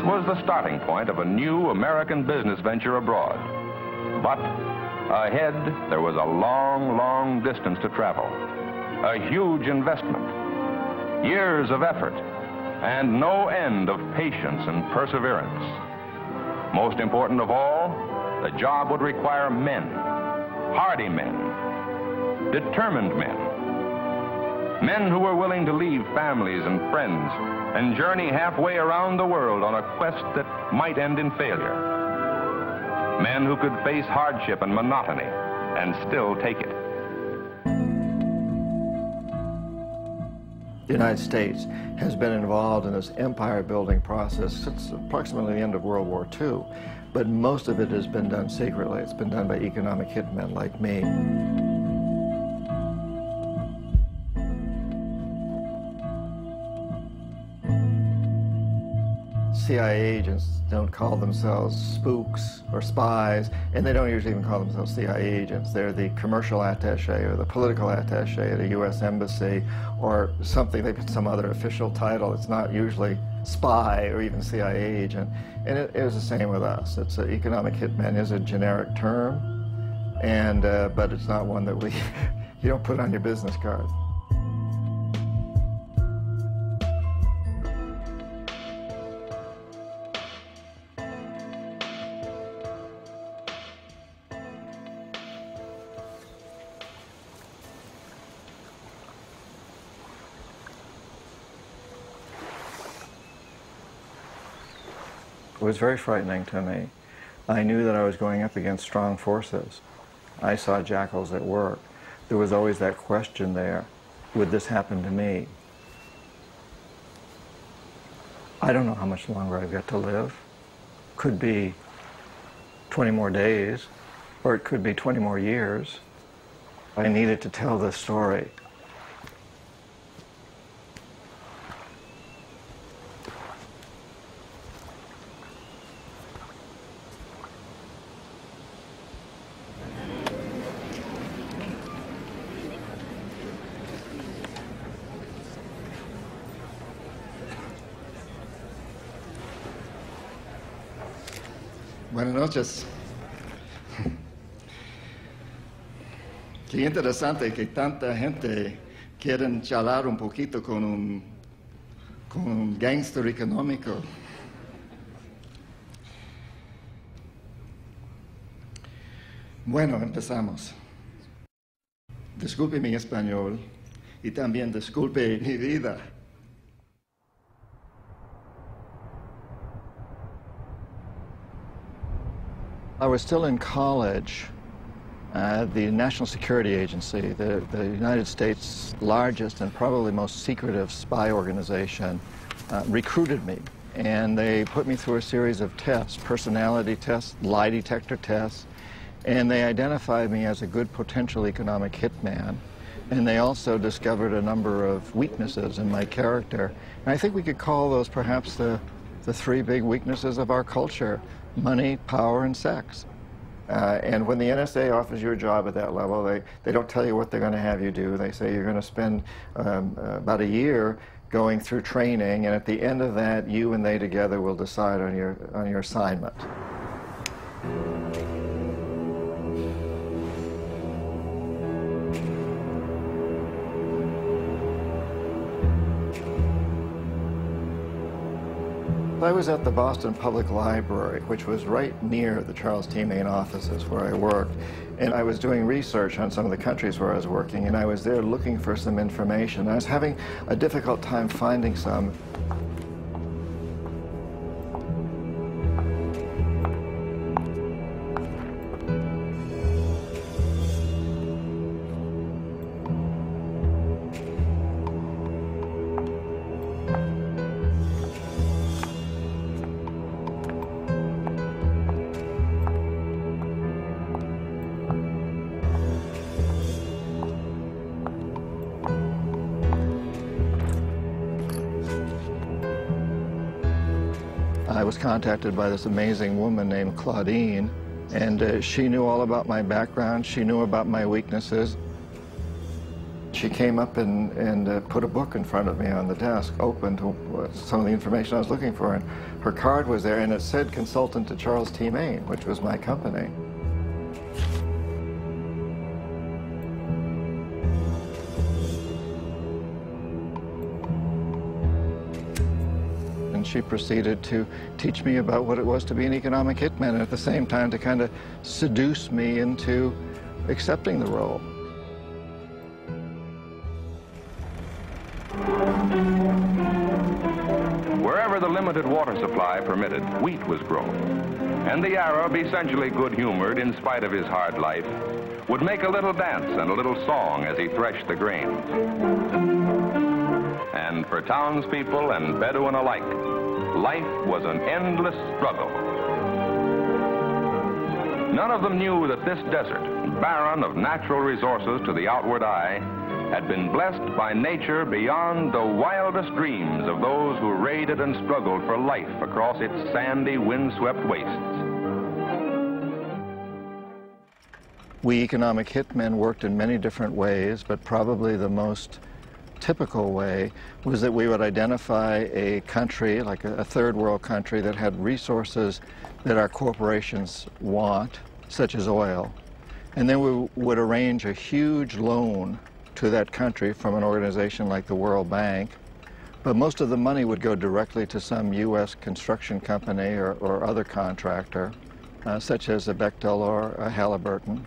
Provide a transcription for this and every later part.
was the starting point of a new American business venture abroad. But ahead, there was a long, long distance to travel, a huge investment, years of effort, and no end of patience and perseverance. Most important of all, the job would require men, hardy men, determined men, men who were willing to leave families and friends and journey halfway around the world on a quest that might end in failure. Men who could face hardship and monotony and still take it. The United States has been involved in this empire-building process since approximately the end of World War II, but most of it has been done secretly. It's been done by economic hitmen like me. CIA agents don't call themselves spooks or spies, and they don't usually even call themselves CIA agents. They're the commercial attaché or the political attaché at a U.S. embassy or something. They put some other official title. It's not usually spy or even CIA agent. And it is the same with us. It's economic hitman is a generic term, and but it's not one that you don't put on your business card. It was very frightening to me. I knew that I was going up against strong forces. I saw jackals at work. There was always that question there, would this happen to me? I don't know how much longer I've got to live. Could be 20 more days, or it could be 20 more years. I needed to tell this story. Buenas noches. Qué interesante que tanta gente quieren charlar un poquito con un gángster económico. Bueno, empezamos. Disculpe mi español y también disculpe mi vida. I was still in college. The National Security Agency, the United States' largest and probably most secretive spy organization, recruited me. And they put me through a series of tests, personality tests, lie detector tests, and they identified me as a good potential economic hitman. And they also discovered a number of weaknesses in my character. And I think we could call those perhaps the three big weaknesses of our culture: money, power, and sex. And when the NSA offers you a job at that level, they don't tell you what they're going to have you do. They say you're going to spend about a year going through training, and at the end of that, you and they together will decide on your assignment. I was at the Boston Public Library, which was right near the Charles T. Main offices where I worked, and I was doing research on some of the countries where I was working, and I was there looking for some information. I was having a difficult time finding some. I was contacted by this amazing woman named Claudine, and she knew all about my background. She knew about my weaknesses. She came up and put a book in front of me on the desk, open to some of the information I was looking for, and her card was there, and it said consultant to Charles T. Main, which was my company. And she proceeded to teach me about what it was to be an economic hitman, and at the same time to kind of seduce me into accepting the role. Wherever the limited water supply permitted, wheat was grown. And the Arab, essentially good-humored in spite of his hard life, would make a little dance and a little song as he threshed the grain. And for townspeople and Bedouin alike, life was an endless struggle. None of them knew that this desert, barren of natural resources to the outward eye, had been blessed by nature beyond the wildest dreams of those who raided and struggled for life across its sandy, windswept wastes. We economic hitmen worked in many different ways, but probably the most typical way was that we would identify a country, like a third world country, that had resources that our corporations want, such as oil. And then we would arrange a huge loan to that country from an organization like the World Bank, but most of the money would go directly to some U.S. construction company or other contractor, such as a Bechtel or a Halliburton.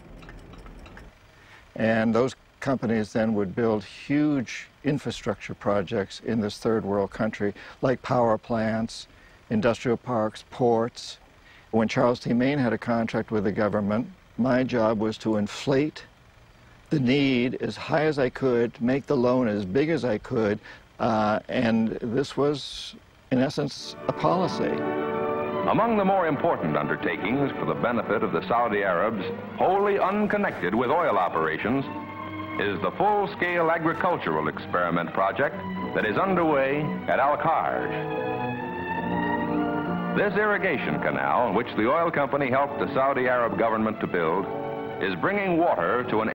And those companies then would build huge infrastructure projects in this third world country, like power plants, industrial parks, ports. When Charles T. Main had a contract with the government, my job was to inflate the need as high as I could, make the loan as big as I could, and this was, in essence, a policy. Among the more important undertakings for the benefit of the Saudi Arabs, wholly unconnected with oil operations, is the full-scale agricultural experiment project that is underway at Al-Kharj. This irrigation canal, which the oil company helped the Saudi Arab government to build, is bringing water to an